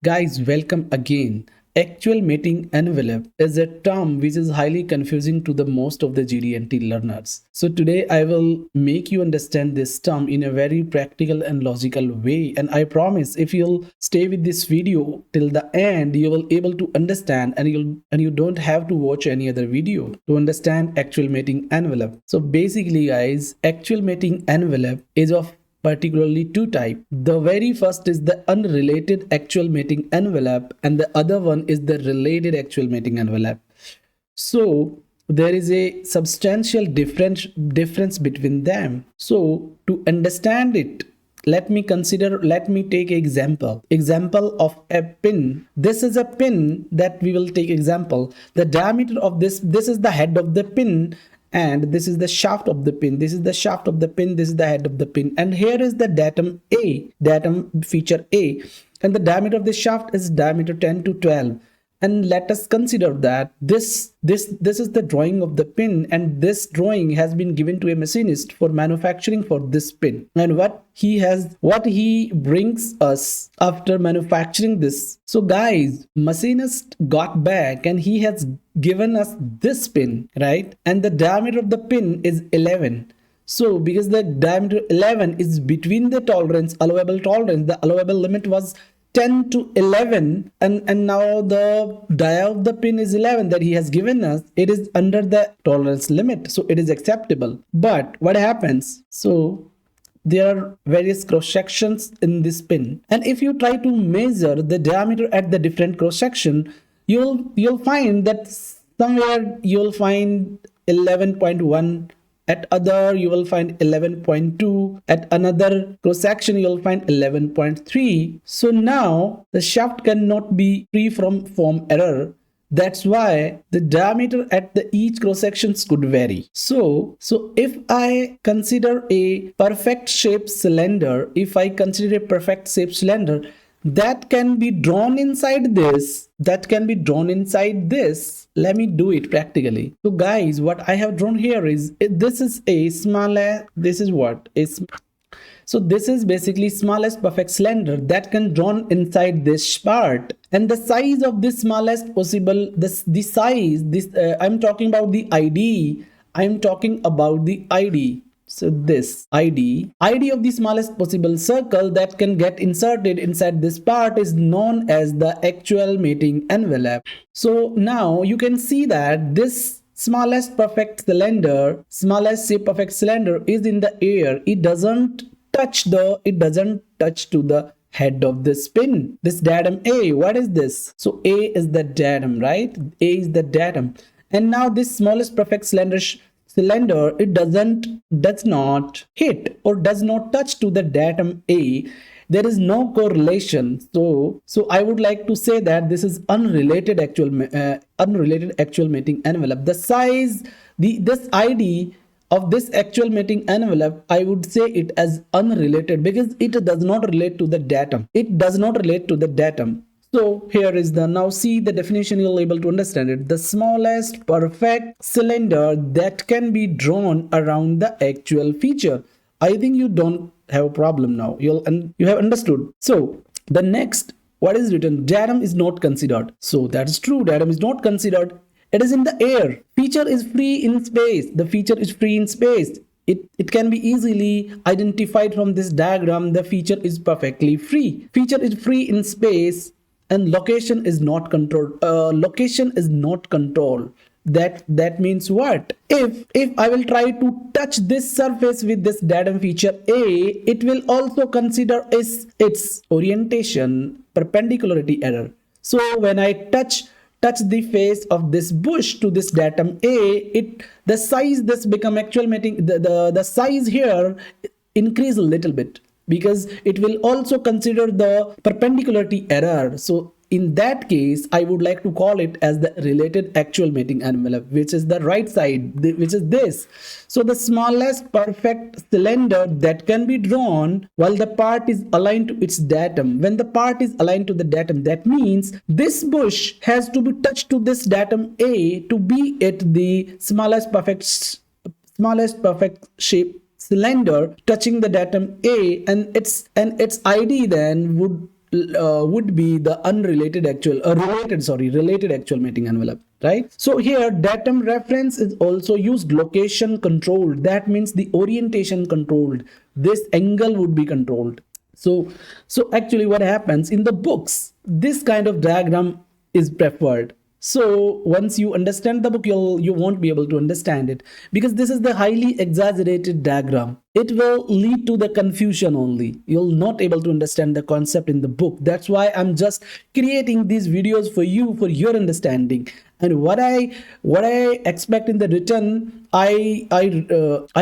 Guys, welcome again. Actual mating envelope is a term which is highly confusing to the most of the GD&T learners. So today I will make you understand this term in a very practical and logical way, and I promise if you'll stay with this video till the end, you will able to understand, and you don't have to watch any other video to understand actual mating envelope. So basically guys, actual mating envelope is of particularly two types. The very first is the unrelated actual mating envelope, and the other one is the related actual mating envelope. So there is a substantial difference between them. So to understand it, let me take example of a pin. This is a pin that we will take example. The diameter of this is the head of the pin, and this is the shaft of the pin. This is the shaft of the pin, this is the head of the pin, and here is the datum feature A, and the diameter of the shaft is diameter 10 to 12. And let us consider that this is the drawing of the pin, and this drawing has been given to a machinist for manufacturing for this pin, and what he brings us after manufacturing this. So guys, machinist got back and he has given us this pin, right? And the diameter of the pin is 11. So because the diameter 11 is between the allowable tolerance, the allowable limit was 10 to 11, and now the dia of the pin is 11 that he has given us. It is under the tolerance limit, so it is acceptable. But what happens? So there are various cross sections in this pin, and if you try to measure the diameter at the different cross section, you'll find that somewhere you'll find 11.1, at other you will find 11.2, at another cross section you'll find 11.3. So now the shaft cannot be free from form error. That's why the diameter at the each cross sections could vary. So if I consider a perfect shaped cylinder, that can be drawn inside this, let me do it practically. So guys, what I have drawn here is, this is a smaller, this is what is, so this is basically smallest perfect cylinder that can drawn inside this part, and the size of this smallest possible, I'm talking about the ID. So this ID of the smallest possible circle that can get inserted inside this part is known as the actual mating envelope. So now you can see that this smallest shape perfect cylinder is in the air. It doesn't touch to the head of the spin. This datum A, what is this? So A is the datum, right? A is the datum. And now this smallest perfect cylinder, it does not hit or does not touch to the datum A. There is no correlation. So I would like to say that this is unrelated actual mating envelope. The size, this ID of this actual mating envelope, I would say it as unrelated because it does not relate to the datum. So here is the, now see the definition, you'll able to understand it. The smallest perfect cylinder that can be drawn around the actual feature. I think you don't have a problem now. You have understood. So the next, what is written? Datum is not considered. So that is true. Datum is not considered. It is in the air. Feature is free in space. The feature is free in space. It can be easily identified from this diagram. The feature is perfectly free. Feature is free in space, and location is not controlled. That means what? If I will try to touch this surface with this datum feature A, it will also consider its orientation perpendicularity error. So when I touch the face of this bush to this datum A, the size this become actual mating, the size here increase a little bit, because it will also consider the perpendicularity error. So in that case, I would like to call it as the related actual mating envelope, which is the right side, which is this. So the smallest perfect cylinder that can be drawn while the part is aligned to its datum. When the part is aligned to the datum, that means this bush has to be touched to this datum A to be at the smallest perfect shape cylinder touching the datum A, and its ID then would would be the unrelated actual related actual mating envelope, right? So here datum reference is also used, location controlled, that means the orientation controlled, this angle would be controlled. So actually what happens in the books, this kind of diagram is preferred. So once you understand the book, you won't be able to understand it, because this is the highly exaggerated diagram. It will lead to the confusion only. You'll not able to understand the concept in the book. That's why I'm just creating these videos for you, for your understanding. And what I expect in the return, I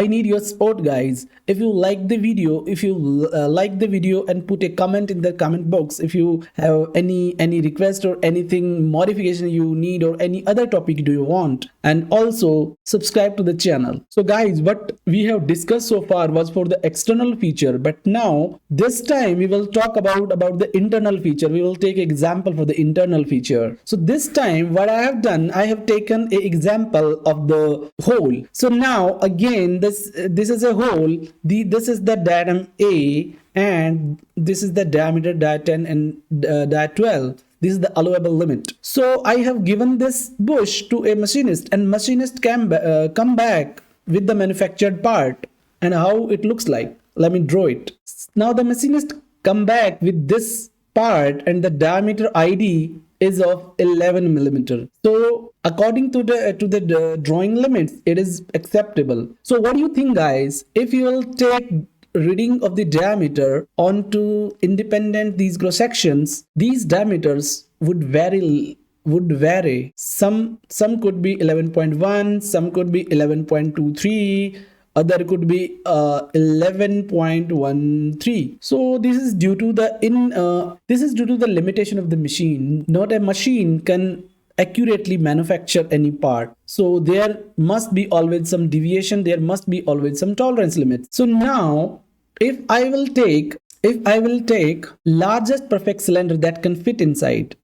need your support, guys. If you like the video, if you like the video, and put a comment in the comment box if you have any request or anything modification you need, or any other topic do you want, and also subscribe to the channel. So guys, what we have discussed so far was for the external feature, but now this time we will talk about the internal feature. We will take example for the internal feature. So this time what I have done, I have taken an example of the hole. So now again, this is a hole. This is the diagram A, and this is the diameter dia 10 and dia 12. This is the allowable limit. So I have given this bush to a machinist, and machinist can come back with the manufactured part and how it looks like. Let me draw it. Now the machinist come back with this part, and the diameter ID is of 11 millimeter. So according to the drawing limits, it is acceptable. So what do you think, guys? If you will take reading of the diameter onto independent these cross sections, these diameters would vary. Some could be 11.1, some could be 11.23, other could be 11.13. So this is due to the limitation of the machine. Not a machine can accurately manufacture any part, so there must be always some deviation, there must be always some tolerance limits. So now if I will take largest perfect cylinder that can fit inside.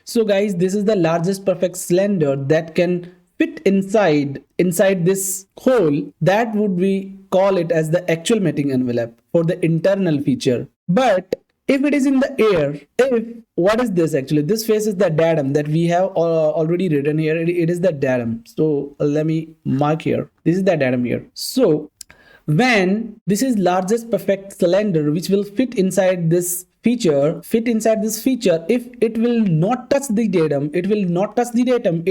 So guys, this is the largest perfect cylinder that can fit inside this hole. That would we call it as the actual mating envelope for the internal feature. But if it is in the air, what is this actually? This face is the datum that we have already written here. It is the datum. So let me mark here. This is the datum here. So when this is largest perfect cylinder which will fit inside this feature, if it will not touch the datum, it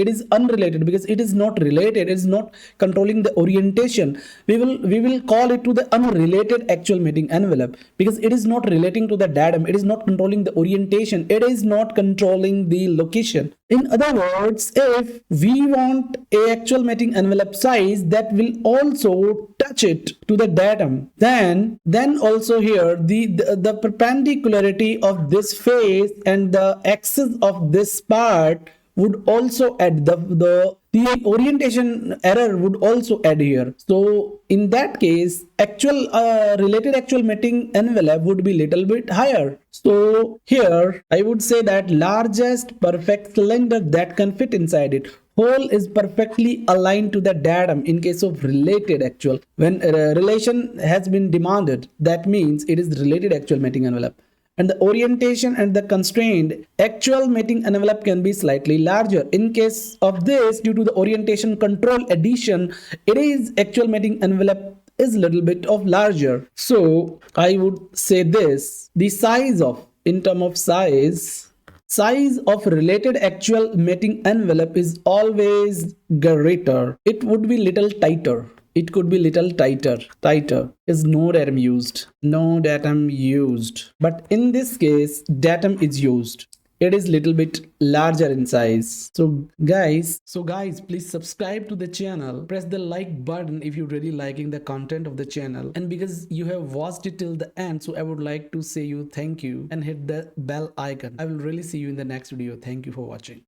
is unrelated, because it is not related, it is not controlling the orientation. We will call it to the unrelated actual mating envelope, because it is not relating to the datum, it is not controlling the orientation, it is not controlling the location. In other words, if we want a actual mating envelope size that will also touch it to the datum, then also here the perpendicularity of this face and the axis of this part would also add, the orientation error would also add here. So in that case, actual related actual mating envelope would be little bit higher. So here I would say that largest perfect cylinder that can fit inside it, hole is perfectly aligned to the datum in case of related actual. When relation has been demanded, that means it is related actual mating envelope. And the orientation and the constrained actual mating envelope can be slightly larger. In case of this, due to the orientation control addition, it is actual mating envelope is a little bit of larger. So I would say this, the size of, in term of size of related actual mating envelope is always greater. It would be little tighter. It could be little tighter is no datum used, but in this case datum is used. It is little bit larger in size. So guys, please subscribe to the channel, press the like button if you're really liking the content of the channel, and because you have watched it till the end, so I would like to say you thank you, and hit the bell icon. I will really see you in the next video. Thank you for watching.